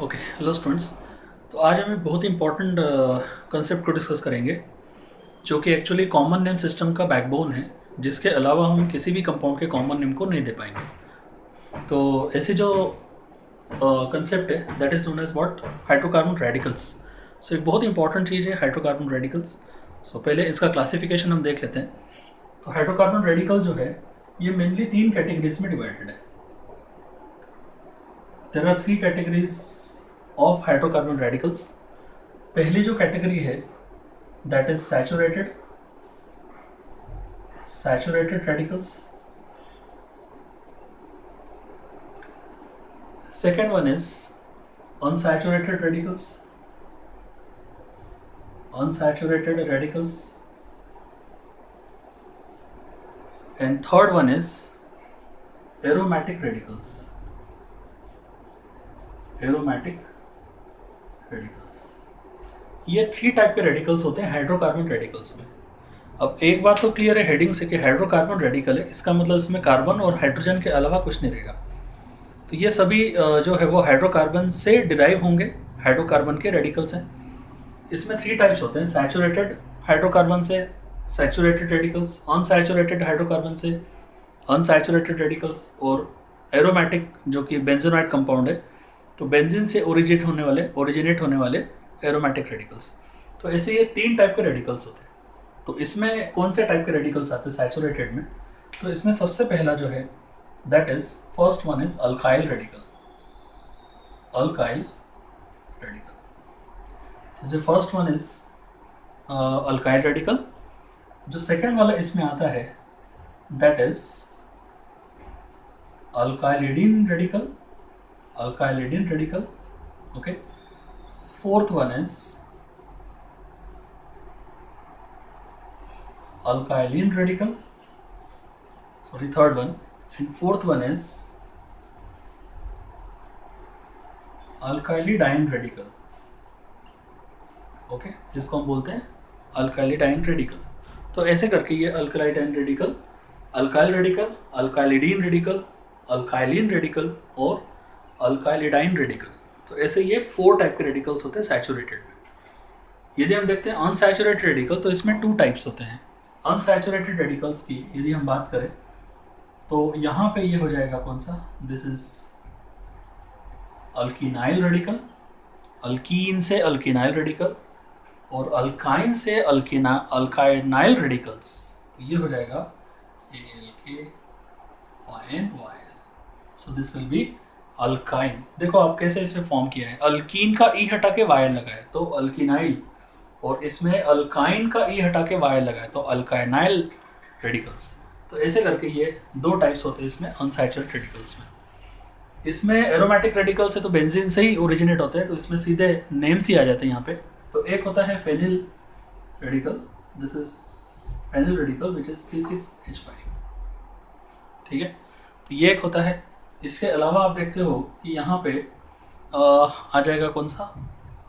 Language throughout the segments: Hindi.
Okay, hello students. तो आज हम एक बहुत ही इम्पोर्टेंट कंसेप्ट को डिस्कस करेंगे जो कि एक्चुअली कॉमन नेम सिस्टम का बैकबोन है, जिसके अलावा हम किसी भी कंपाउंड के कॉमन नेम को नहीं दे पाएंगे। तो ऐसी जो कंसेप्ट है that is known as what hydrocarbon radicals. So एक बहुत ही इंपॉर्टेंट चीज़ है हाइड्रोकार्बन रेडिकल्स। सो पहले इसका क्लासिफिकेशन हम देख लेते हैं। तो हाइड्रोकार्बन रेडिकल जो है ये मेनली 3 कैटेगरीज में डिवाइडेड है। There are 3 categories of hydrocarbon radicals. पहली जो कैटेगरी है that is saturated radicals. Second one is unsaturated radicals, and third one is aromatic radicals. ये 3 टाइप के रेडिकल्स होते हैं हाइड्रोकार्बन रेडिकल्स में। अब एक बात तो क्लियर है हेडिंग से कि हाइड्रोकार्बन रेडिकल है, इसका मतलब इसमें कार्बन और हाइड्रोजन के अलावा कुछ नहीं रहेगा। तो ये सभी जो है वो हाइड्रोकार्बन से डिराइव होंगे, हाइड्रोकार्बन के रेडिकल्स हैं। इसमें 3 टाइप्स होते हैं, सैचुरेटेड हाइड्रोकार्बन से सैचुरेटेड रेडिकल्स, अनसैचुरेटेड हाइड्रोकार्बन से अनसैचुरेटेड रेडिकल्स, और एरोमेटिक जो कि बेंजोनाइट कंपाउंड है, तो बेंजीन से ओरिजिनेट होने वाले एरोमेटिक रेडिकल्स। तो ऐसे ये 3 टाइप के रेडिकल्स होते हैं। तो इसमें कौन से टाइप के रेडिकल्स आते हैं सैचुरेटेड में? तो इसमें सबसे पहला जो है that is first one is alkyl radical. जैसे first one is alkyl radical. जो सेकेंड वाला इसमें आता है that is alkylidene radical. Okay, fourth one is alkyline radical, third one, and fourth one is alkylidine radical. Okay, जिसको हम बोलते हैं अल्काइलिडाइन रेडिकल। तो ऐसे करके ये alkylidyne radical, alkyl radical, alkylidene radical, alkylene radical और अल्काइलिडाइन रेडिकल, तो ऐसे ये 4 टाइप के रेडिकल्स होते हैं सैचुरेटेड में। यदि हम देखते हैं अनसैचुरेटेड रेडिकल, तो इसमें 2 टाइप्स होते हैं। अनसैचुरेटेड रेडिकल्स की यदि हम बात करें तो यहाँ पे ये हो जाएगा कौन सा, दिस इज अल्कीनाइल रेडिकल, अल्कीन से अल्कीनाइल रेडिकल, और अल्काइन से अल्काइनाइल रेडिकल्स, तो ये हो जाएगा ALKYNYL। So this will B alkyne. देखो आप कैसे इसमें फॉर्म किया है, अल्कीन का ई हटा के वायल लगा है तो अल्कीनाइल, और इसमें अल्काइन का ई हटा के वायल लगा है तो अल्काइनाइल रेडिकल्स। तो ऐसे करके ये 2 टाइप्स होते हैं इसमें अनसैचुरेटेड रेडिकल्स में। इसमें एरोमेटिक रेडिकल्स है तो बेंजीन से ही ओरिजिनेट होते हैं, तो इसमें सीधे नेम्स ही आ जाते हैं यहाँ पे। तो एक होता है phenyl radical, this is phenyl radical which is C6H5, ठीक है। तो ये एक होता है। इसके अलावा आप देखते हो कि यहाँ पे आ जाएगा कौन सा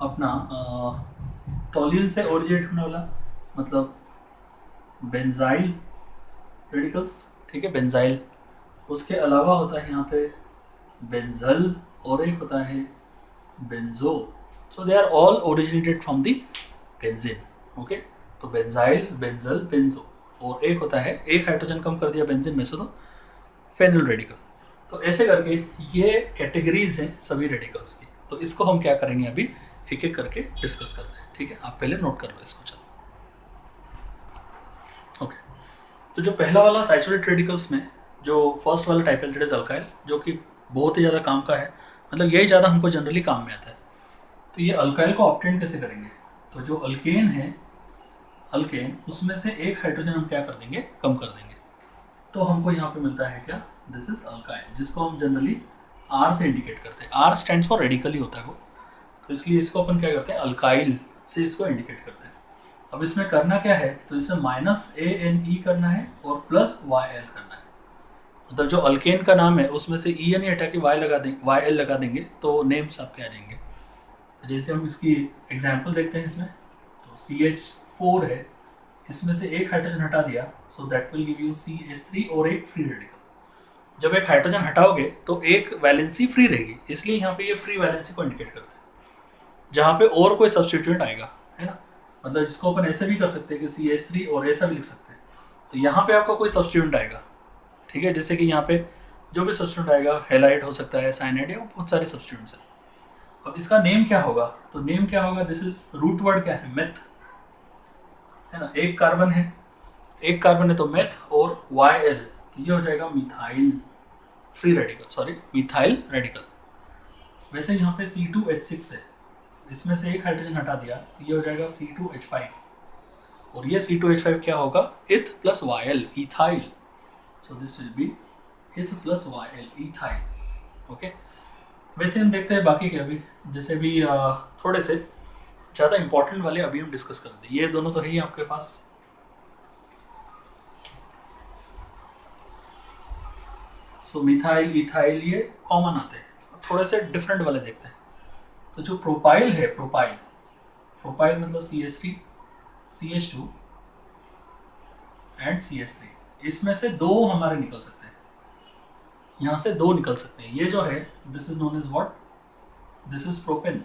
अपना टॉलिन से ओरिजिनेट होने वाला, मतलब बेंजाइल रेडिकल्स, ठीक है, बेंजाइल। उसके अलावा होता है यहाँ पे बेंजल, और एक होता है benzo. So they are all originated from the benzene. Okay, तो बेंजाइल, बेंजल, बेंजो, और एक होता है, एक हाइड्रोजन कम कर दिया बेंजीन में से तो फेनिल रेडिकल। तो ऐसे करके ये कैटेगरीज हैं सभी रेडिकल्स की। तो इसको हम क्या करेंगे अभी एक एक करके डिस्कस करते हैं, ठीक है। आप पहले नोट कर लो इसको, चलो। ओके, तो जो पहला वाला सैचुरेटेड रेडिकल्स में जो फर्स्ट वाला टाइप है दैट इज अल्काइल, जो कि बहुत ही ज़्यादा काम का है, मतलब यही ज़्यादा हमको जनरली काम में आता है। तो ये अल्काइल को ऑब्टेन कैसे करेंगे? तो जो अल्केन है, अल्केन, उसमें से एक हाइड्रोजन हम क्या कर देंगे, कम कर देंगे, तो हमको यहाँ पे मिलता है क्या, दिस इज अल्काइल, जिसको हम जनरली R से इंडिकेट करते हैं। R स्टैंड्स फॉर रेडिकल ही होता है वो, तो इसलिए इसको अपन क्या करते हैं, अल्काइल से इसको इंडिकेट करते हैं। अब इसमें करना क्या है, तो इसमें -ANE करना है और +YL करना है। मतलब जो अल्केन का नाम है उसमें से EN हटा के YL लगा देंगे तो नेम्स आपके आ जाएंगे। तो जैसे हम इसकी एग्जाम्पल देखते हैं इसमें, तो CH4 है, इसमें से एक हाइड्रोजन हटा दिया, सो that will give you CH3 और एक फ्री रेडिकल। जब एक हाइड्रोजन हटाओगे तो एक वैलेंसी फ्री रहेगी, इसलिए यहाँ पे ये फ्री वैलेंसी को इंडिकेट करता है। जहाँ पे और कोई सब्सटीट्यूएंट आएगा, है ना, मतलब जिसको अपन ऐसे भी कर सकते हैं कि CH3 और ऐसा भी लिख सकते हैं, तो यहाँ पे आपका कोई सब्सटीट्यूएंट आएगा, ठीक है, जैसे कि यहाँ पे जो भी सब्सटीट्यूएंट आएगा, हैलाइड हो सकता है, साइनाइड या बहुत सारे सब्सटीट्यूएंट्स हैं। अब इसका नेम क्या होगा, तो नेम क्या होगा, दिस इज रूट वर्ड क्या है, मेथ, है ना, एक कार्बन है तो मेथ और YL, तो ये हो जाएगा methyl free radical, sorry methyl radical. वैसे यहाँ पे C2H6 है, इसमें से एक हाइड्रोजन हटा दिया तो ये हो जाएगा C2H5, और ये C2H5 क्या होगा, इथ plus YL, ethyl, so this will B इथ प्लस YL, इथाइल, ओके। वैसे हम देखते हैं बाकी के अभी, जैसे भी थोड़े से ज़्यादा इंपॉर्टेंट वाले अभी हम डिस्कस कर दें। ये दोनों तो है ही आपके पास, सो मिथाइल, इथाइल ये कॉमन आते हैं। थोड़े से डिफरेंट वाले देखते हैं। तो जो प्रोपाइल है, प्रोपाइल मतलब CH3, CH2 एंड CH3, इसमें से दो हमारे निकल सकते हैं, यहाँ से दो निकल सकते हैं। ये जो है this is known as what, this is propane.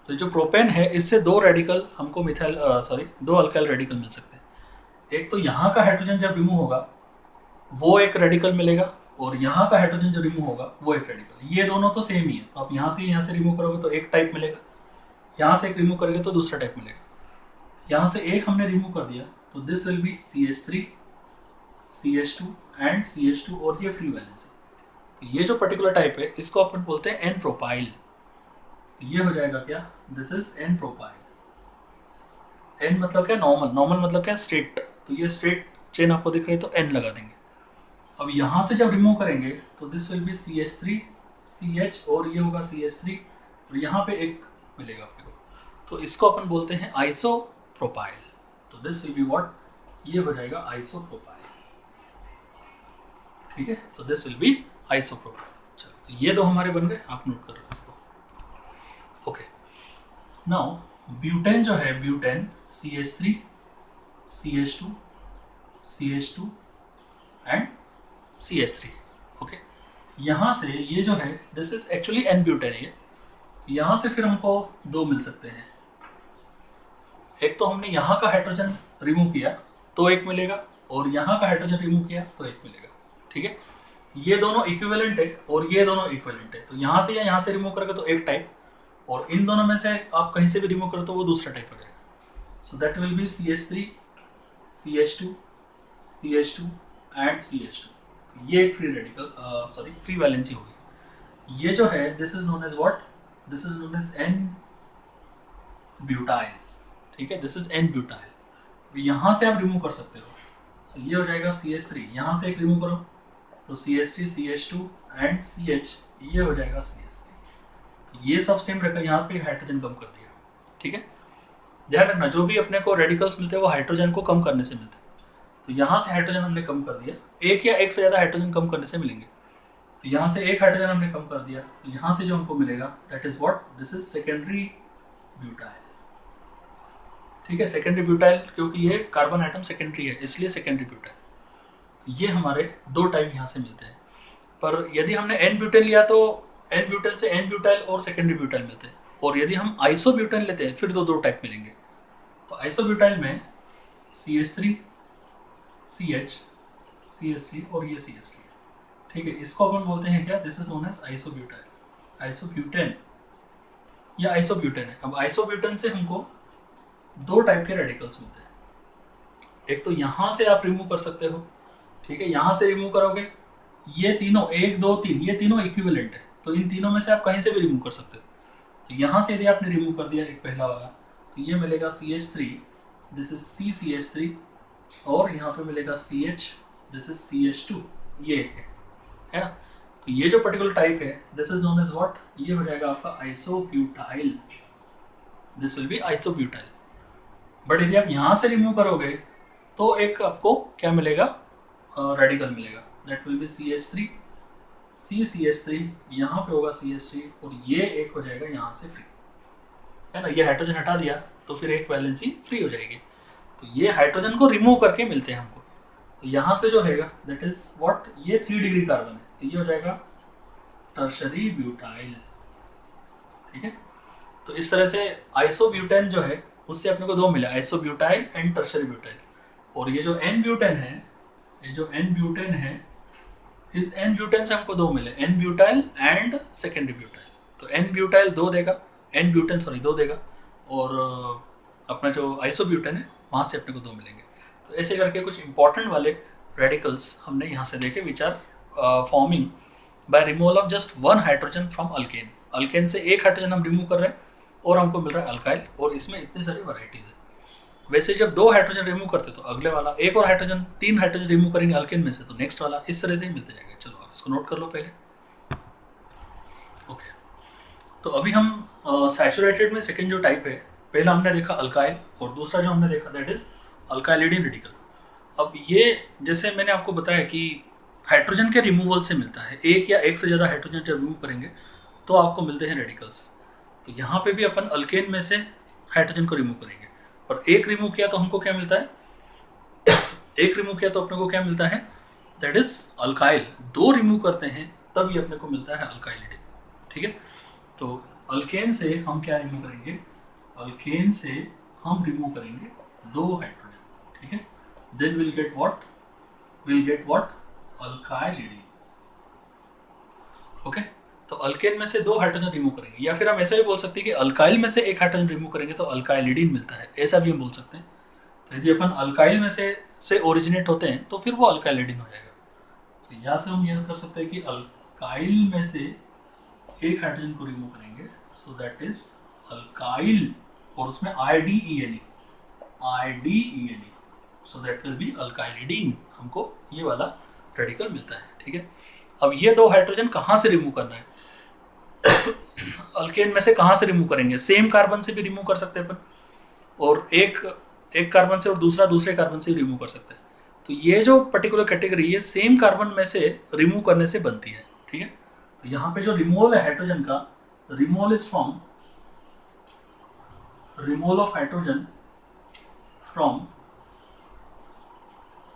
तो जो प्रोपेन है इससे दो रेडिकल हमको दो अल्काइल रेडिकल मिल सकते हैं। एक तो यहाँ का हाइड्रोजन जब रिमूव होगा वो एक रेडिकल मिलेगा, और यहाँ का हाइड्रोजन जो रिमूव होगा वो एक रेडिकल। ये दोनों तो सेम ही है, तो आप यहाँ से रिमूव करोगे तो एक टाइप मिलेगा, यहाँ से एक रिमूव करोगे तो दूसरा टाइप मिलेगा। यहाँ से एक हमने रिमूव कर दिया तो this will be CH3, CH2 and CH2, और ये फ्री वैलेंसी। तो ये जो पर्टिकुलर टाइप है इसको अपन बोलते हैं N प्रोपाइल। तो ये हो जाएगा क्या, this is N propyl. N मतलब क्या, नॉर्मल मतलब क्या, स्ट्रेट। तो ये स्ट्रेट चेन आपको दिख रही है तो N लगा देंगे। अब यहाँ से जब रिमूव करेंगे तो this will be CH3, CH, और ये होगा CH3, और यहाँ पे एक मिलेगा आपको, तो इसको अपन बोलते हैं आइसोप्रोपाइल। तो दिस विल बी व्हाट, ये हो जाएगा आइसोप्रोपाइल, ठीक है। तो दिस विल बी आइसोप्रोपाइल। चलो, तो ये दो हमारे बन गए, आप नोट करो इसको, ओके। नाउ ब्यूटेन जो है, butane CH3, CH2, CH2 and CH3, okay. यहाँ से ये जो है this is actually N butane है। यहाँ से फिर हमको दो मिल सकते हैं। एक तो हमने यहाँ का हाइड्रोजन रिमूव किया तो एक मिलेगा, और यहाँ का हाइड्रोजन रिमूव किया तो एक मिलेगा, ठीक है। ये दोनों इक्विवेलेंट है और ये दोनों इक्विवेलेंट है, तो यहाँ से या यहाँ से रिमूव करोगे तो एक टाइप, और इन दोनों में से आप कहीं से भी रिमूव करो तो वो दूसरा टाइप हो जाएगा। सो that will be CH3, CH2, CH2 and CH2। ये एक फ्री रेडिकल, फ्री वैलेंसी होगी। ये जो है this is known as what, this is known as N butyl, ठीक है, दिस इज N ब्यूटाइल। यहाँ से आप रिमूव कर सकते हो, सो ये हो जाएगा CH3, यहाँ से एक रिमूव करो तो CH3, CH2 एंड CH, ये हो जाएगा CH3। ये सब सेम रखा, यहाँ पे हाइड्रोजन कम कर दिया, ठीक है। ध्यान रखना, जो भी अपने को रेडिकल्स मिलते हैं वो हाइड्रोजन को कम करने से मिलते हैं। तो यहाँ से हाइड्रोजन हमने कम कर दिया, एक या एक से ज़्यादा हाइड्रोजन कम करने से मिलेंगे। तो यहाँ से एक हाइड्रोजन हमने कम कर दिया, तो यहाँ से जो हमको मिलेगा that is what, this is secondary butyl, ठीक है। सेकेंडरी ब्यूटाइल क्योंकि ये कार्बन आइटम सेकेंडरी है, इसलिए सेकेंडरी ब्यूटाइल। ये हमारे दो टाइप यहाँ से मिलते हैं। पर यदि हमने N ब्यूटेन लिया तो N ब्यूटेन से N ब्यूटाइल और सेकेंडरी ब्यूटाइल मिलते हैं, और यदि हम आइसो ब्यूटेन लेते हैं फिर दो टाइप मिलेंगे। तो आइसो ब्यूटाइल में CH3, CH, CH3 और ये CH3, ठीक है। इसको अपन बोलते हैं क्या, this is known as isobutyl, isobutane या आइसोब्यूटेन है। अब आइसोब्यूटेन से हमको दो टाइप के रेडिकल्स मिलते हैं। एक तो यहाँ से आप रिमूव कर सकते हो, ठीक है, यहाँ से रिमूव करोगे, ये तीनों 1, 2, 3 ये तीनों इक्विवेलेंट है, तो इन तीनों में से आप कहीं से भी रिमूव कर सकते हो। तो यहाँ से यदि आपने रिमूव कर दिया एक पहला वाला, तो ये मिलेगा CH3, दिस इज CCH3, और यहाँ पे मिलेगा CH, दिस इज CH2, ये है ना। तो ये जो पर्टिकुलर टाइप है this is known as what, ये हो जाएगा आपका isobutyl, this will be isobutyl. But यदि आप यहाँ से रिमूव करोगे तो एक आपको क्या मिलेगा, रेडिकल मिलेगा, that will be CH3, CCH3, यहाँ पे होगा CH3, और ये एक हो जाएगा यहाँ से फ्री, है ना। ये हाइड्रोजन हटा दिया तो फिर एक वैलेंसी फ्री हो जाएगी। तो ये हाइड्रोजन को रिमूव करके मिलते हैं हमको। तो यहाँ से जो हैगा दैट इज व्हाट, ये 3 डिग्री कार्बन है, तो ये हो जाएगा टर्शरी ब्यूटाइल। ठीक है, तो इस तरह से आइसोब्यूटेन जो है उससे अपने को दो मिला, आइसोब्यूटाइल एंड टर्शरी ब्यूटाइल। और ये जो एन ब्यूटेन है, ये जो एन ब्यूटेन है, इस एन ब्यूटेन से हमको दो मिले, N butyl and secondary butyl. तो एन ब्यूटाइल दो देगा, एन ब्यूटेन सॉरी दो देगा, और अपना जो आइसोब्यूटेन है वहाँ से अपने को दो मिलेंगे। तो ऐसे करके कुछ इंपॉर्टेंट वाले रेडिकल्स हमने यहाँ से देखे, which are forming by removal of just one hydrogen from alkane. Alkane से एक हाइड्रोजन हम रिमूव कर रहे हैं और हमको मिल रहा है अल्काइल, और इसमें इतनी सारी वैरायटीज है। वैसे जब दो हाइड्रोजन रिमूव करते तो अगले वाला एक और हाइड्रोजन, 3 हाइड्रोजन रिमूव करेंगे अल्केन में से तो नेक्स्ट वाला, इस तरह से ही मिलते जाएगा। चलो आप इसको नोट कर लो पहले। ओके, तो अभी हम सैचुरेटेड में सेकेंड जो टाइप है, पहला हमने देखा अल्काइल और दूसरा जो हमने देखा दैट इज अल्काइलिडीन रेडिकल। अब ये जैसे मैंने आपको बताया कि हाइड्रोजन के रिमूवल से मिलता है, एक या एक से ज़्यादा हाइड्रोजन जब रिमूव करेंगे तो आपको मिलते हैं रेडिकल्स। तो यहाँ पे भी अपन अल्केन में से हाइड्रोजन को रिमूव करेंगे, और एक रिमूव किया तो हमको क्या मिलता है, एक रिमूव किया तो अपने को क्या मिलता है, दैट इज अल्काइल। दो रिमूव करते हैं तब ये अपने को मिलता है अल्काइलिडीन। ठीक है, तो अल्केन से हम क्या रिमूव करेंगे, अल्केन से हम रिमूव करेंगे दो हाइड्रोजन। ठीक है, then will get what, will get what, alkylidene. Okay, तो अल्केन में से दो हाइड्रोजन रिमूव करेंगे, या फिर हम ऐसा भी बोल सकते हैं कि अल्काइल में से एक हाइड्रोजन रिमूव करेंगे तो अल्काइलिडीन मिलता है, ऐसा भी हम बोल सकते हैं। तो यदि अपन अल्काइल में से ओरिजिनेट होते हैं तो फिर वो अल्काइलिडीन हो जाएगा। तो यहाँ से हम यह कर सकते हैं कि अल्काइल में से एक हाइड्रोजन को रिमूव करेंगे, सो दैट इज अल्काइल, और उसमें IDENE, so that will be alkylidene. हमको ये वाला रेडिकल मिलता है। ठीक है, अब ये दो हाइड्रोजन कहाँ से रिमूव करना है, अल्केन में से कहाँ से रिमूव करेंगे, सेम कार्बन से भी रिमूव कर सकते हैं अपन, और एक कार्बन से और दूसरा दूसरे कार्बन से भी रिमूव कर सकते हैं। तो ये जो पर्टिकुलर कैटेगरी ये सेम कार्बन में से रिमूव करने से बनती है। ठीक है, तो यहाँ पे जो रिमूवल है हाइड्रोजन का, removal is from, removal of hydrogen from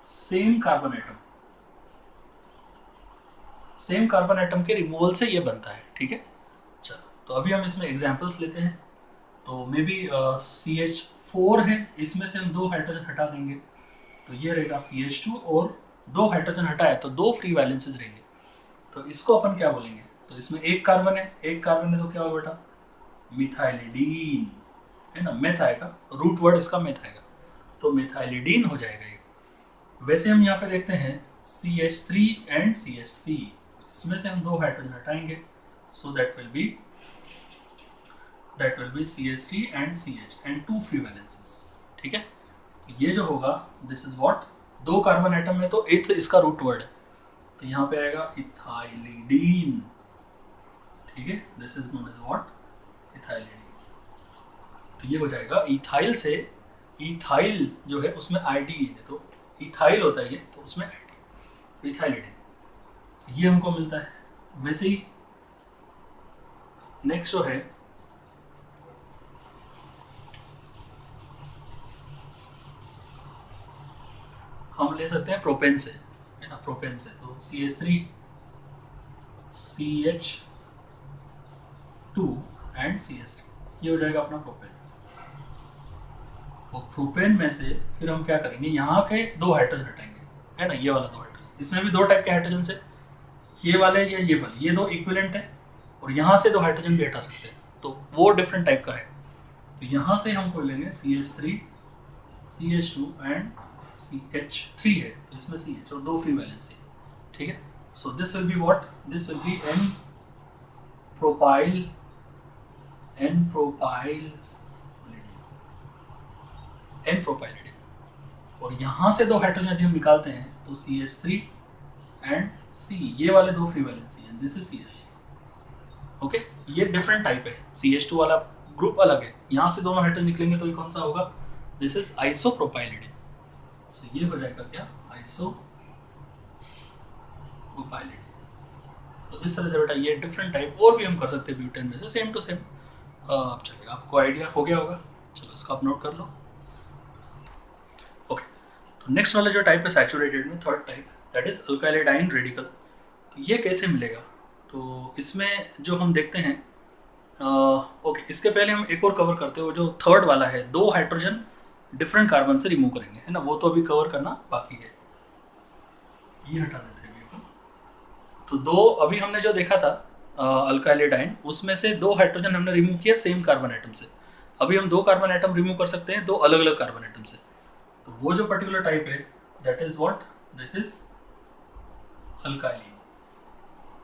same carbon atom, same carbon atom के रिमूवल से ये बनता है। ठीक है, चलो तो अभी हम इसमें एग्जांपल्स लेते हैं। तो मे बी CH4 है, इसमें से हम दो हाइड्रोजन हटा देंगे तो ये रहेगा CH2, और दो हाइड्रोजन हटाए तो दो फ्री वैलेंसेस रहेंगे। तो इसको अपन क्या बोलेंगे, तो इसमें एक कार्बन है, एक कार्बन है तो क्या होगा बेटा, मिथाइलिडीन है ना, मेथ आएगा, रूट वर्ड इसका मेथ आएगा, तो मिथाइलिडीन हो जाएगा ये। वैसे हम यहाँ पे देखते हैं CH3 एंड CH3, इसमें से हम दो हाइड्रोजन हटाएंगे, so that will be CH3 and CH and two free valences. ठीक है, तो ये जो होगा दिस इज व्हाट, दो कार्बन एटम में तो इथ इसका रूट वर्ड है, तो यहाँ पे आएगा इथाइलिडीन। ठीक है, this is known as what, ethylidene. तो ये हो जाएगा इथाइल से, इथाइल जो है उसमें IDEN है, तो इथाइल होता है ये, तो उसमें IDEN, इथाइलिडीन ये हमको मिलता है। वैसे ही नेक्स्ट जो है हम ले सकते हैं प्रोपेन से, है ना, प्रोपेन से, तो CH3 CH2 एंड CH3 ये हो जाएगा अपना प्रोपेन। और प्रोपेन में से फिर हम क्या करेंगे, यहाँ के दो हाइड्रोजन हटाएंगे, है ना, ये वाला दो हाइड्रोजन, इसमें भी दो टाइप के हाइड्रोजन से, ये वाले या ये वाले, ये दो इक्विवेलेंट है, और यहाँ से दो हाइड्रोजन भी हटा सकते हैं, तो वो डिफरेंट टाइप का है। तो यहाँ से हमको लेंगे CH3 CH2 एंड CH3 है, तो इसमें CH और दो फ्री वैलेंसी। ठीक है, सो this will be what, this will B N प्रोपाइलिडीन, और यहाँ से दो हाइड्रोजन यदि हम निकालते हैं तो CH3 एंड C, ये वाले दो फ्री वैलेंसी है, दिस इज CH। ओके, ये डिफरेंट टाइप है, CH2 वाला ग्रुप अलग है, यहाँ से दोनों हाइड्रोजन निकलेंगे तो ये कौन सा होगा, दिस इज आइसोप्रोपाइलिडीन। सो ये हो जाएगा क्या, आइसोप्रोपाइलिडीन। तो इस तरह से बेटा ये डिफरेंट टाइप और भी हम कर सकते हैं ब्यूटेन में से, सेम टू सेम। अब चलेगा, आपको आइडिया हो गया होगा। चलो इसका आप नोट कर लो। ओके, तो नेक्स्ट वाला जो टाइप है सैचुरेटेड में, third type, that is alkylidyne radical. तो ये कैसे मिलेगा? तो इसमें जो हम देखते हैं, ओके, इसके पहले हम एक और कवर करते हैं। वो जो थर्ड वाला है, 2 हाइड्रोजन डिफरेंट कार्बन से रिमूव करेंगे, है ना, वो तो अभी कवर करना बाकी है। ये हटा देते हैं अभी। तो 2 अभी हमने जो देखा था अल्काइलिडाइन, उसमें से 2 हाइड्रोजन हमने रिमूव किया सेम कार्बन एटम से। अभी हम 2 कार्बन एटम रिमूव कर सकते हैं 2 अलग अलग कार्बन एटम से। तो वो जो पर्टिकुलर टाइप है, that is what, this is alkylene.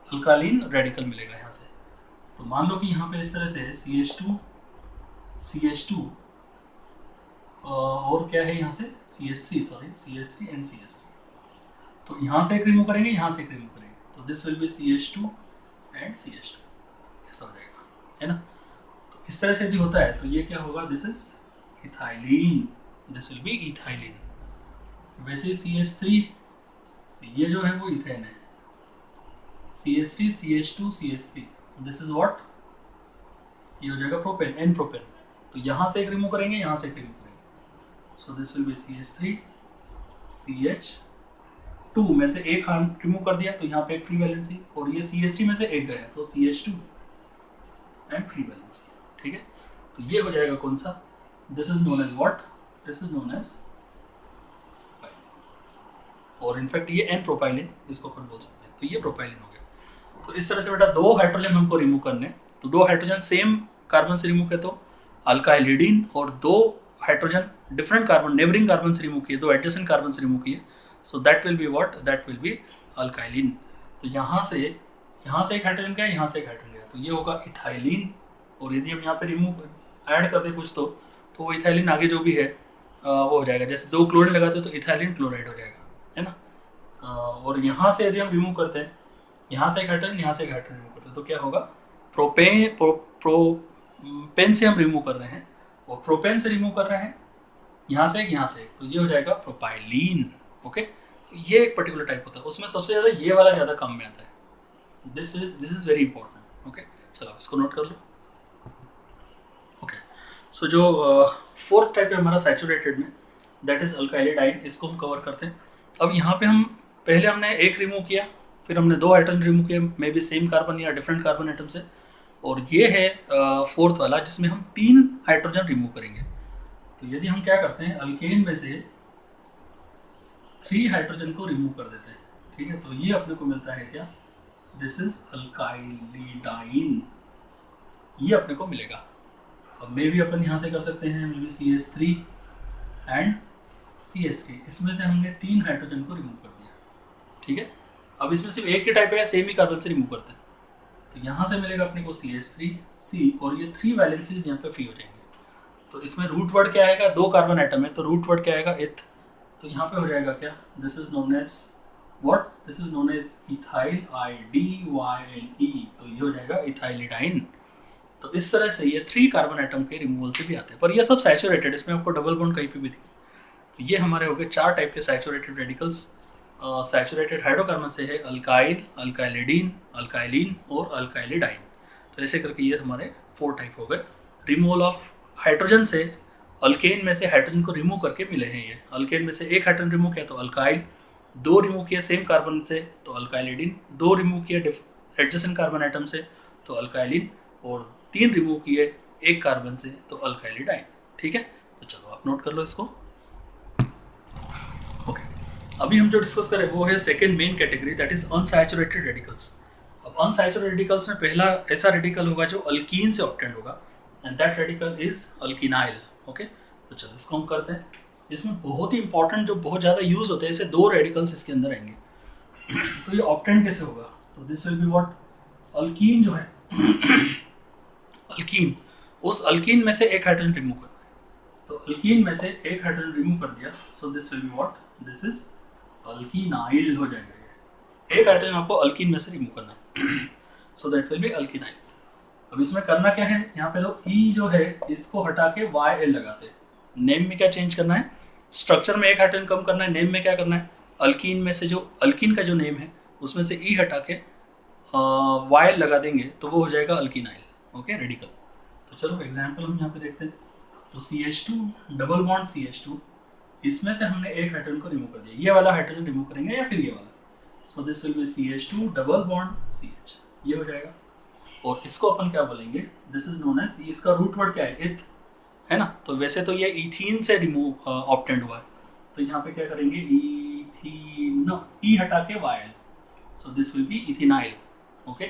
Alkylene radical मिलेगा यहाँ से। तो मान लो कि यहाँ पे इस तरह से CH2 और क्या है यहाँ से CH3 एंड CH3। तो यहाँ से एक रिमूव करेंगे, यहाँ से एक रिमूव करेंगे, तो this will B CH2 and CH2, ऐसा हो जाएगा, है ना। तो इस तरह से यदि होता है तो ये क्या होगा, this is ethylene, this will B ethylene. वैसे CH3, ये जो है वो इथेन है, CH3 CH2 CH3, this is what, ये हो जाएगा प्रोपेन, एन प्रोपेन। तो यहाँ से एक रिमूव करेंगे, यहाँ से एक रिमूव करेंगे, सो this will be CH3 CH2 में से एक रिमूव कर दिया तो यहाँ पे एक फ्री वैलेंसी, और ये CH3 में से एक गया तो CH2 एंड फ्री वैलेंसी, ठीक है। तो ये हो जाएगा कौन सा, this is known as what, this is known as, और इनफैक्ट ये एन प्रोपाइलिन इसको अपन बोल सकते हैं। तो ये प्रोपाइलिन हो गया। तो इस तरह से बेटा 2 हाइड्रोजन हमको रिमूव करने, तो 2 हाइड्रोजन सेम कार्बन से रिमूव किए तो अल्काइलिडीन, और 2 hydrogen different carbon neighbouring carbon से रिमूव किए, 2 एडजेसेंट कार्बन से रिमूव किए, so that will be what, that will be alkylene. तो यहाँ से एक हाइड्रोजन गया, यहाँ से एक हाइड्रोजन गया, तो ये होगा इथाइलिन। और यदि हम यहाँ पे रिमूव ऐड कर दे कुछ तो वो इथाइलिन आगे जो भी है वो हो जाएगा। जैसे 2 क्लोरीन लगाते हो तो इथाइलिन क्लोराइड हो जाएगा, है ना। और यहाँ से यदि हम रिमूव करते हैं, यहाँ से एक हाइड्रोजन, यहाँ से एक हाइड्रोजन रिमूव करते हैं, तो क्या होगा, प्रोपेन से हम रिमूव कर रहे हैं, और प्रोपेन से रिमूव कर रहे हैं यहाँ से एक, यहाँ से एक, तो ये हो जाएगा प्रोपाइलीन। ओके, तो ये एक पर्टिकुलर टाइप होता है, उसमें सबसे ज़्यादा ये वाला ज़्यादा काम में आता है। This is very important. Okay, चलो इसको नोट कर लो। ओके, सो जो फोर्थ टाइप है हमारा सैचुरेटेड में, दैट इज अल्काइलिडाइन, इसको हम कवर करते हैं। अब यहाँ पे हम पहले हमने एक रिमूव किया, फिर हमने 2 हाइड्रोजन रिमूव किए, मे बी सेम कार्बन या डिफरेंट कार्बन एटम से, और ये है फोर्थ वाला जिसमें हम 3 हाइड्रोजन रिमूव करेंगे। तो यदि हम क्या करते हैं, अल्केन में से 3 हाइड्रोजन को रिमूव कर देते हैं, ठीक है, तो ये अपने को मिलता है क्या, दिस इज अल्काइलिडाइन, ये अपने को मिलेगा। अब मे भी अपन यहाँ से कर सकते हैं, may be CH3 and CH3, इसमें से हमने 3 हाइड्रोजन को रिमूव कर दिया, ठीक है। अब इसमें सिर्फ एक ही टाइप है, सेम ही कार्बन से रिमूव करते हैं, तो यहाँ से मिलेगा अपने को CH3C, और ये 3 वैलेंसीज यहाँ पे फ्री हो जाएंगे। तो इसमें रूट वर्ड क्या आएगा, 2 कार्बन एटम है तो रूट वर्ड क्या आएगा, इथ। तो यहाँ पे हो जाएगा क्या, this is known as what, this is known as ethyl, IDYLE, तो ये हो जाएगा इथाइलिडाइन। तो इस तरह से ये 3 कार्बन एटम के रिमूवल से भी आते हैं, पर ये सब सैचुरेटेड, इसमें आपको डबल बॉन्ड कहीं पे भी नहीं। तो ये हमारे हो गए 4 टाइप के सैचुरेटेड रेडिकल्स। सैचुरेटेड हाइड्रोकार्बन से है अल्काइल, अल्काइलिडीन, अल्काइलिन और अल्काइलिडाइन। तो ऐसे करके ये हमारे 4 टाइप हो गए। रिमूवल ऑफ हाइड्रोजन से, अल्केन में से हाइड्रोजन को रिमूव करके मिले हैं ये। अल्केन में से एक हाइड्रोजन रिमूव किया तो अल्काइल, 2 रिमूव किया सेम कार्बन से तो अल्काइलिडीन, 2 रिमूव किया एडजेसेंट कार्बन आइटम से तो अल्काइलिन, और 3 रिमूव किए एक कार्बन से तो अल्काइलिडाइन, ठीक है। तो चलो आप नोट कर लो इसको। ओके, अभी हम जो डिस्कस करें वो है second main category, that is unsaturated radicals. अब अनसैचुरेटेड रेडिकल्स में पहला ऐसा रेडिकल होगा जो अल्कीन से ऑब्टेंड होगा, and that radical is alkynyl. Okay, तो चलो इसको हम करते हैं। इसमें बहुत ही इंपॉर्टेंट जो बहुत ज़्यादा यूज होते हैं, ऐसे 2 रेडिकल्स इसके अंदर आएंगे। तो ये ऑब्टेंड कैसे होगा, तो this will be what, alkyne जो है अल्कीन, उस अल्कीन में से एक हाइड्रोजन रिमूव करना है, तो अल्कीन में से एक हाइड्रोजन रिमूव कर दिया, so this will be what, this is alkynyl हो जाएगा। ये एक हाइड्रोजन आपको अल्कीन में से रिमूव करना है, सो दैट विल बी अल्किनाइल। अब इसमें करना क्या है, यहाँ पे तो E जो है इसको हटा के YL लगाते हैं। नेम में क्या चेंज करना है, स्ट्रक्चर में एक हाइड्रोजन कम करना है, नेम में क्या करना है, अल्कीन में से जो अल्कीन का जो नेम है उसमें से E हटा के YL लगा देंगे तो वो हो जाएगा अल्किनाइल। Okay, radical. तो चलो एग्जाम्पल हम यहाँ पे देखते हैं। तो CH2 डबल बॉन्ड CH2 इसमें से हमने एक हाइड्रोजन को रिमूव कर दिया, ये वाला हाइड्रोजन रिमूव करेंगे या फिर ये वाला, सो this will B CH2 double bond CH, ये हो जाएगा। और इसको अपन क्या बोलेंगे, दिस इज नोन एज, इसका रूट वर्ड क्या है, इथ, है ना। तो वैसे तो ये इथीन से रिमूव ऑब्टेंड हुआ है, तो यहाँ पे क्या करेंगे, इथीन, ई हटा के yl, so this will be ethenyl. Okay,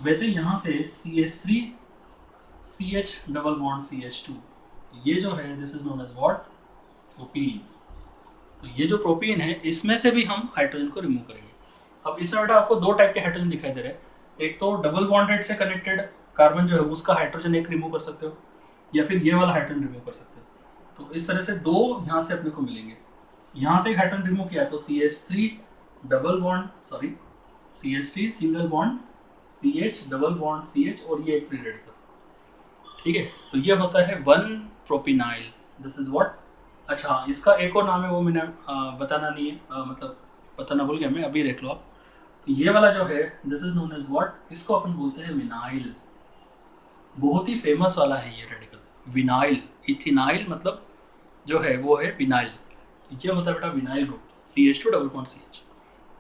वैसे यहाँ से CH3 CH double bond CH2, ये जो है this is known as what, propene. तो ये जो प्रोपीन है इसमें से भी हम हाइड्रोजन को रिमूव करेंगे। अब इसमें बेटा आपको दो टाइप के हाइड्रोजन दिखाई दे रहे हैं, एक तो डबल बॉन्डेड से कनेक्टेड कार्बन जो है उसका हाइड्रोजन एक रिमूव कर सकते हो, या फिर ये वाला हाइड्रोजन रिमूव कर सकते हो। तो इस तरह से दो यहाँ से अपने को मिलेंगे। यहाँ से एक हाइड्रोजन रिमूव किया तो CH3 double bond, sorry CH3 single bond CH double bond CH, और ये एक फ्री रेडिकल, ठीक है। तो ये होता है 1 प्रोपिनाइल, दिस इज व्हाट। अच्छा, इसका एक और नाम है, वो मैंने बताना नहीं है, मतलब बताना भूल गया मैं, अभी देख लो आप। तो ये वाला जो है this is known as what, इसको अपन बोलते हैं विनाइल। बहुत ही फेमस वाला है ये रेडिकल, विनाइल। इथिनाइल मतलब जो है वो है विनाइल, ये होता है बेटा vinyl group, CH2 double bond CH।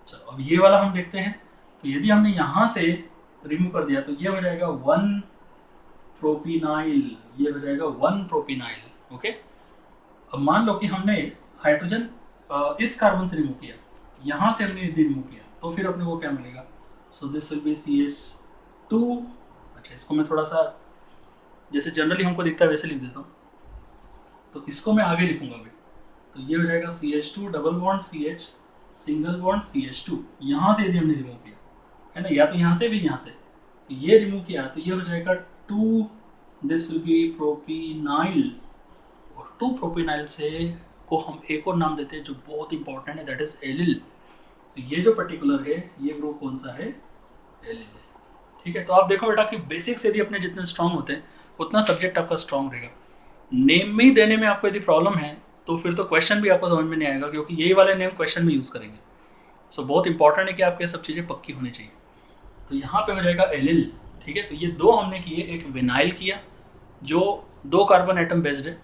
चलो अब ये वाला हम देखते हैं। तो यदि हमने यहाँ से रिमूव कर दिया तो ये हो जाएगा 1 प्रोपिनाइल, ये हो जाएगा 1 प्रोपिनाइल। ओके, अब मान लो कि हमने हाइड्रोजन इस कार्बन से रिमूव किया, यहाँ से हमने यदि रिमूव किया तो फिर अपने को क्या मिलेगा, सो दिस विल बी CH2। अच्छा, इसको मैं थोड़ा सा जैसे जनरली हमको दिखता है वैसे लिख देता हूँ, तो इसको मैं आगे लिखूंगा अभी। तो ये हो जाएगा CH2 double bond CH single bond CH2, यहाँ से यदि हमने रिमूव किया है ना, या तो यहाँ से भी यहाँ से, तो ये रिमूव किया तो ये हो जाएगा 2, दिस विल बी प्रोपिनाइल। और 2 प्रोपिनाइल से को हम एक और नाम देते हैं जो बहुत इंपॉर्टेंट है, दैट इज एलिल। तो ये जो पर्टिकुलर है ये ग्रुप कौन सा है, एलिल है, ठीक है। तो आप देखो बेटा कि बेसिक्स यदि अपने जितने स्ट्रांग होते हैं उतना सब्जेक्ट आपका स्ट्रांग रहेगा। नेम में ही देने में आपको यदि प्रॉब्लम है तो फिर तो क्वेश्चन भी आपको समझ में नहीं आएगा, क्योंकि यही वाले नेम क्वेश्चन में यूज़ करेंगे। सो बहुत इंपॉर्टेंट है कि आपके सब चीज़ें पक्की होनी चाहिए। तो यहाँ पे हो जाएगा एलिल, ठीक है। तो ये दो हमने किए, एक विनाइल किया जो 2 कार्बन एटम बेस्ड है,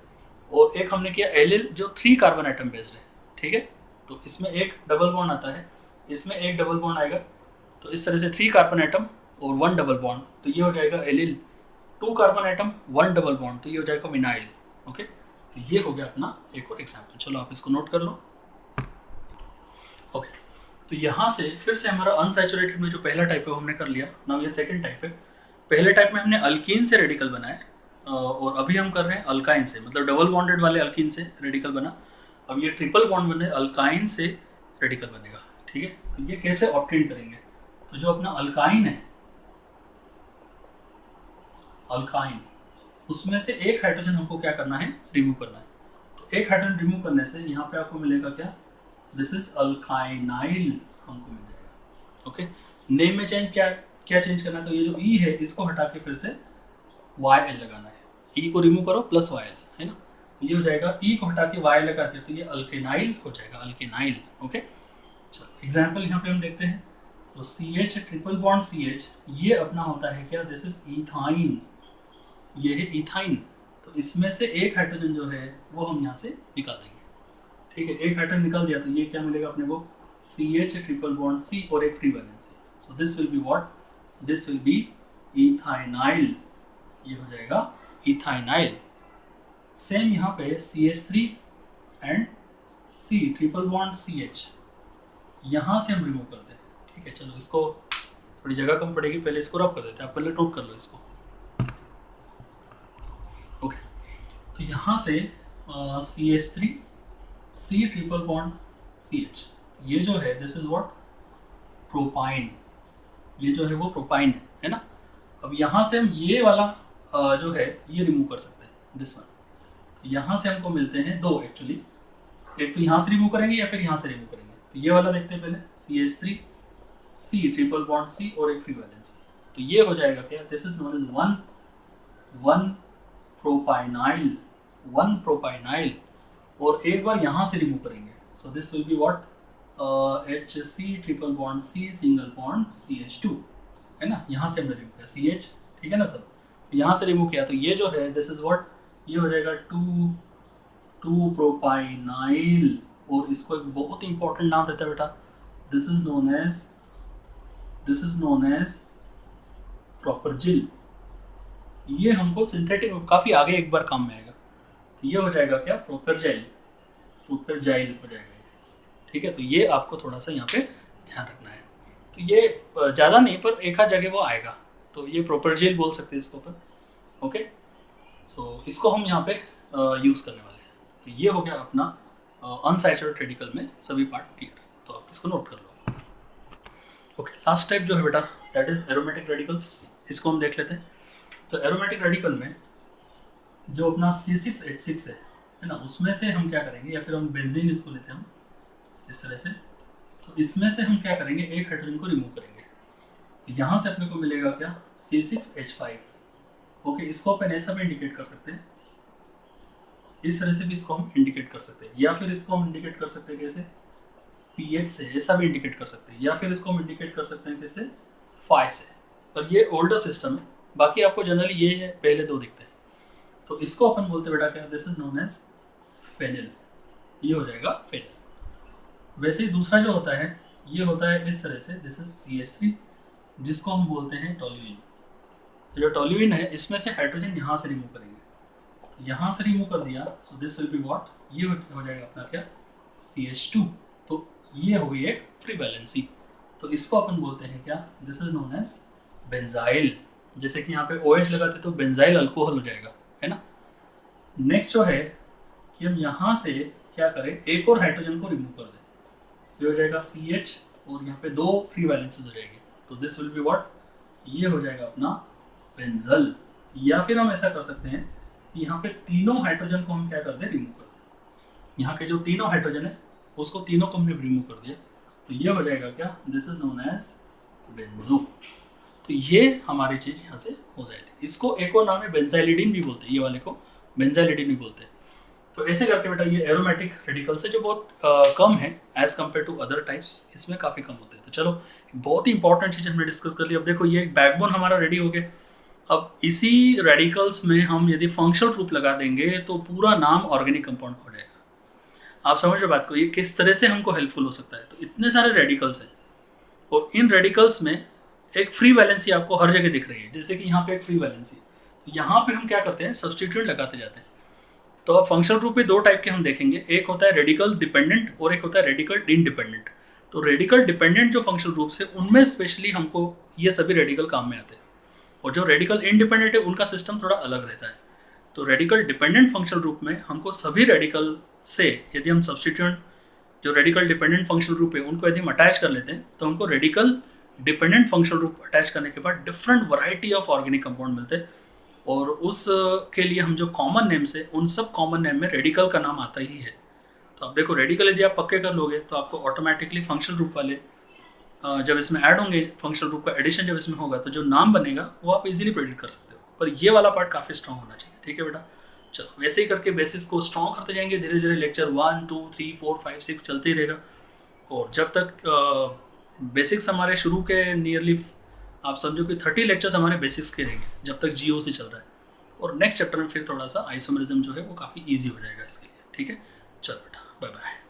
और एक हमने किया एलिल जो 3 कार्बन एटम बेस्ड है, ठीक है। तो इसमें एक डबल बॉन्ड आता है, इसमें एक डबल बॉन्ड आएगा, तो इस तरह से 3 कार्बन एटम और 1 डबल बॉन्ड, तो ये हो जाएगा allyl. 2 carbon atom 1 double bond, तो ये हो जाएगा विनाइल। ओके, तो ये हो गया अपना एक और एग्जाम्पल। चलो आप इसको नोट कर लो। ओके, तो यहाँ से फिर से हमारा अनसैचुरेटेड में जो पहला टाइप है वो हमने कर लिया। नाउ ये सेकंड टाइप है। पहले टाइप में हमने अल्कीन से रेडिकल बनाए, और अभी हम कर रहे हैं अल्काइन से, मतलब डबल बॉन्डेड वाले अल्कीन से रेडिकल बना। अब ये ट्रिपल बॉन्ड बने अल्काइन से रेडिकल बनेगा, ठीक है। तो ये कैसे ऑब्टेन करेंगे, तो जो अपना अल्काइन है, अल्काइन, उसमें से एक हाइड्रोजन हमको क्या करना है, रिमूव करना है। तो एक हाइड्रोजन रिमूव करने से यहाँ पे आपको मिलेगा क्या, दिस इज अल्काइनाइल हमको मिल जाएगा। ओके, नेम में चेंज क्या चेंज करना है, तो ये जो ई है इसको हटा के फिर से YL लगाना है। ई को रिमूव करो प्लस YL, है ना। तो ये हो जाएगा, ई को हटा के YL लगाते हैं तो ये अल्केनाइल हो जाएगा, अल्केनाइल। ओके, चलो एग्जाम्पल यहाँ पे हम देखते हैं। तो CH ट्रिपल बॉन्ड CH, ये अपना होता है क्या, दिस इज इथाइन, ये है इथाइन। तो इसमें से एक हाइड्रोजन जो है वो हम यहाँ से निकाल देंगे, ठीक है। एक हाइड्रोजन निकाल दिया तो ये क्या मिलेगा अपने को, CH ट्रिपल बॉन्ड C और एक free valency. So this will be what, this will B इथाइनाइल, ये हो जाएगा इथाइनाइल। सेम यहाँ पे CH3 and C triple bond CH, यहाँ से हम रिमूव करते हैं, ठीक है। चलो इसको थोड़ी जगह कम पड़ेगी, पहले इसको रब कर देते हैं, आप पहले नोट कर लो इसको। ओके, तो यहाँ से CH3 C triple bond CH, ये जो है दिस इज व्हाट, प्रोपाइन, ये जो है वो प्रोपाइन है ना। अब यहाँ से हम ये वाला जो है ये रिमूव कर सकते हैं, दिस वन। यहाँ से हमको मिलते हैं दो एक्चुअली, एक तो यहाँ से रिमूव करेंगे या फिर यहाँ से रिमूव करेंगे। तो ये वाला देखते हैं पहले, CH3 C triple bond C और एक फ्री वैलेंसी। तो ये हो जाएगा क्या, दिस इज नोन एज 1 प्रोपाइनाइल, 1 प्रोपाइनाइल। और एक बार यहाँ से रिमूव करेंगे, सो this will be what, HC triple bond C single bond CH2, है ना। यहाँ से हमने रिमूव किया CH, ठीक है ना सब, यहाँ से रिमूव किया तो ये जो है दिस इज व्हाट, ये हो जाएगा 2 2 प्रोपाइनाइल। और इसको एक बहुत ही इंपॉर्टेंट नाम रहता है बेटा, दिस इज नोन एज प्रोपरजिल। ये हमको सिंथेटिक काफी आगे एक बार काम में आएगा। तो ये हो जाएगा क्या, प्रोपरजाइल हो जाएगा। ठीक है, तो ये आपको थोड़ा सा यहाँ पे ध्यान रखना है। तो ये ज़्यादा नहीं पर एक आध जगह वो आएगा, तो ये प्रोपरजेल बोल सकते हैं इसको अपन। ओके, सो इसको हम यहाँ पे यूज़ करने वाले हैं। तो ये हो गया अपना अनसैचुरेटेड रेडिकल में सभी पार्ट क्लियर। तो आप इसको नोट कर लो। ओके, लास्ट टाइप जो है बेटा दैट इज एरोमेटिक रेडिकल्स। इसको हम देख लेते हैं। तो एरोमेटिक रेडिकल में जो अपना C6H6 है ना, उसमें से हम क्या करेंगे, या फिर हम बेंजीन इसको लेते हैं हम इस तरह से। तो इसमें से हम क्या करेंगे, एक हाइड्रोजन को रिमूव करेंगे। यहाँ से अपने को मिलेगा क्या, C6H5। ओके, इसको अपन ऐसा भी इंडिकेट कर सकते हैं, इस तरह से भी इसको हम इंडिकेट कर सकते हैं, या फिर इसको हम इंडिकेट कर सकते हैं कैसे, PH से, ऐसा भी इंडिकेट कर सकते हैं, या फिर इसको हम इंडिकेट कर सकते हैं कैसे, फाई से। पर ये ओल्डर सिस्टम है, बाकी आपको जनरली ये है पहले दो दिखते हैं। तो इसको अपन बोलते बेटा क्या, this is known as phenyl. ये हो जाएगा फेनिल। वैसे ही दूसरा जो होता है ये होता है इस तरह से, दिस इज CH3, जिसको हम बोलते हैं टोल्यूइन। तो जो टोल्यूइन है इसमें से हाइड्रोजन यहाँ से रिमूव करेंगे, यहाँ से रिमूव कर दिया, so this will be what, ये हो जाएगा अपना क्या, CH2। तो ये हो गई एक फ्री वैलेंसी। तो इसको अपन बोलते हैं क्या, this is known as benzyl. जैसे कि यहाँ पे OH लगाते तो बेंजाइल अल्कोहल हो जाएगा, है ना। नेक्स्ट जो है कि हम यहाँ से क्या करें, एक और हाइड्रोजन को रिमूव कर दें, ये हो जाएगा CH, और यहाँ पे 2 फ्री वैलेंसीज हो जाएगी। तो दिस विल बी व्हाट, ये हो जाएगा अपना बेंजल। या फिर हम ऐसा कर सकते हैं कि यहाँ पे तीनों हाइड्रोजन को हम क्या कर दें, रिमूव कर दें। यहाँ के जो तीनों हाइड्रोजन है उसको तीनों को हमने रिमूव कर दिया, तो ये हो जाएगा क्या, this is known as benzo. तो ये हमारी चीज यहाँ से हो जाएगी। इसको एक और नाम है बेंजाइलिडीन भी बोलते हैं, ये वाले को बेंजाइलिडीन भी बोलते हैं। तो ऐसे करके बेटा ये एरोमेटिक रेडिकल्स है जो बहुत कम है as compare to other types, इसमें काफ़ी कम होते हैं। तो चलो बहुत ही इंपॉर्टेंट चीज़ हमने डिस्कस कर ली। अब देखो ये बैकबोन हमारा रेडी हो गया। अब इसी रेडिकल्स में हम यदि फंक्शनल ग्रुप लगा देंगे तो पूरा नाम ऑर्गेनिक कंपाउंड हो जाएगा। आप समझ रहे बात को, ये किस तरह से हमको हेल्पफुल हो सकता है। तो इतने सारे रेडिकल्स हैं और इन रेडिकल्स में एक फ्री वैलेंसी आपको हर जगह दिख रही है, जैसे कि यहाँ पे एक फ्री वैलेंसी। तो यहाँ पे हम क्या करते हैं, सब्सटीट्यूएंट लगाते जाते हैं। तो अब फंक्शनल ग्रुप में 2 टाइप के हम देखेंगे, एक होता है रेडिकल डिपेंडेंट और एक होता है रेडिकल इंडिपेंडेंट। तो रेडिकल डिपेंडेंट जो फंक्शनल ग्रुप्स है उनमें स्पेशली हमको ये सभी रेडिकल काम में आते हैं, और जो रेडिकल इंडिपेंडेंट है उनका सिस्टम थोड़ा अलग रहता है। तो रेडिकल डिपेंडेंट फंक्शनल ग्रुप में हमको सभी रेडिकल से यदि हम सब्सटीट्यूएंट जो रेडिकल डिपेंडेंट फंक्शनल ग्रुप है उनको यदि हम अटैच कर लेते हैं तो हमको radical dependent functional group attach करने के बाद different variety of organic compound मिलते हैं। और उस के लिए हम जो कॉमन नेम्स है उन सब कॉमन नेम में रेडिकल का नाम आता ही है। तो आप देखो रेडिकल यदि आप पक्के कर लोगे तो आपको ऑटोमेटिकली फंक्शनल ग्रुप वाले जब इसमें ऐड होंगे, फंक्शनल ग्रुप का एडिशन जब इसमें होगा तो जो नाम बनेगा वो आप इजीली प्रेडिक्ट कर सकते हो। पर ये वाला पार्ट काफ़ी स्ट्रॉन्ग होना चाहिए, ठीक है बेटा। चलो वैसे ही करके बेसिस को स्ट्रॉन्ग करते जाएंगे धीरे धीरे। लेक्चर 1 2 3 4 5 6 चलते ही रहेगा, और जब तक बेसिक्स हमारे शुरू के नियरली आप समझो कि 30 लेक्चर्स हमारे बेसिक्स के रहेंगे जब तक GOC चल रहा है। और नेक्स्ट चैप्टर में फिर थोड़ा सा आइसोमेरिज्म जो है वो काफ़ी ईजी हो जाएगा इसके लिए, ठीक है। चलो बेटा, बाय बाय।